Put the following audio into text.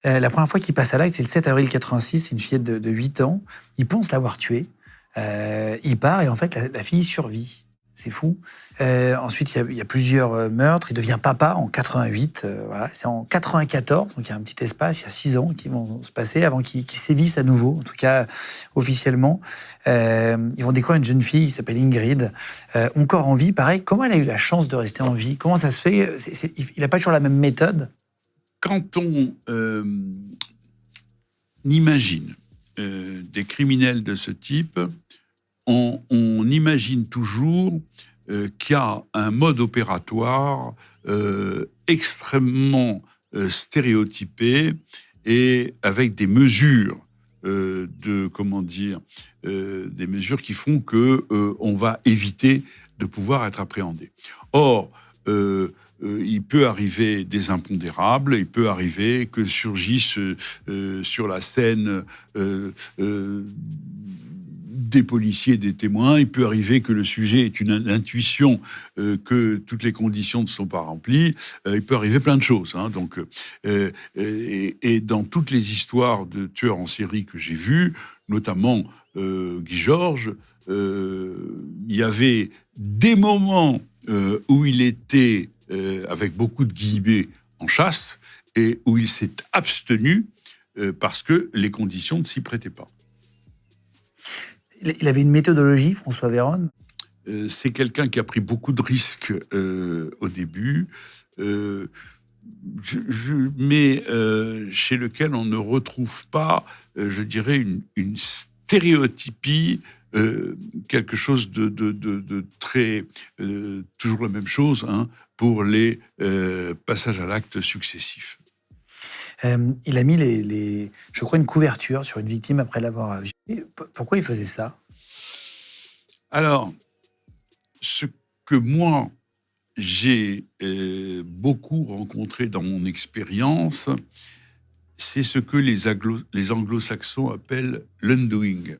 La première fois qu'il passe à l'acte, c'est le 7 avril 86, c'est une fillette de 8 ans. Il pense l'avoir tuée. Il part et en fait, la fille survit. C'est fou. Ensuite, il y a plusieurs meurtres. Il devient papa en 88. Voilà. C'est en 94, donc il y a un petit espace, il y a 6 ans qui vont se passer avant qu'il sévisse à nouveau, en tout cas officiellement. Ils vont découvrir une jeune fille qui s'appelle Ingrid, encore en vie. Pareil, comment elle a eu la chance de rester en vie? Comment ça se fait? Il n'a pas toujours la même méthode? Quand on imagine des criminels de ce type, on imagine toujours qu'il y a un mode opératoire extrêmement stéréotypé et avec des mesures des mesures qui font que on va éviter de pouvoir être appréhendé. Or, il peut arriver des impondérables, il peut arriver que surgissent sur la scène des policiers, des témoins, il peut arriver que le sujet ait une intuition que toutes les conditions ne sont pas remplies, il peut arriver plein de choses. Et dans toutes les histoires de tueurs en série que j'ai vues, notamment Guy Georges, il y avait des moments où il était avec beaucoup de guillemets en chasse et où il s'est abstenu parce que les conditions ne s'y prêtaient pas. Il avait une méthodologie, François Vérone? C'est quelqu'un qui a pris beaucoup de risques au début, mais chez lequel on ne retrouve pas, je dirais, une stéréotypie, quelque chose de très... toujours la même chose pour les passages à l'acte successifs. Il a mis, je crois, une couverture sur une victime après l'avoir violée. Pourquoi il faisait ça? Alors, ce que moi, j'ai beaucoup rencontré dans mon expérience, c'est ce que les anglo-saxons appellent l'undoing.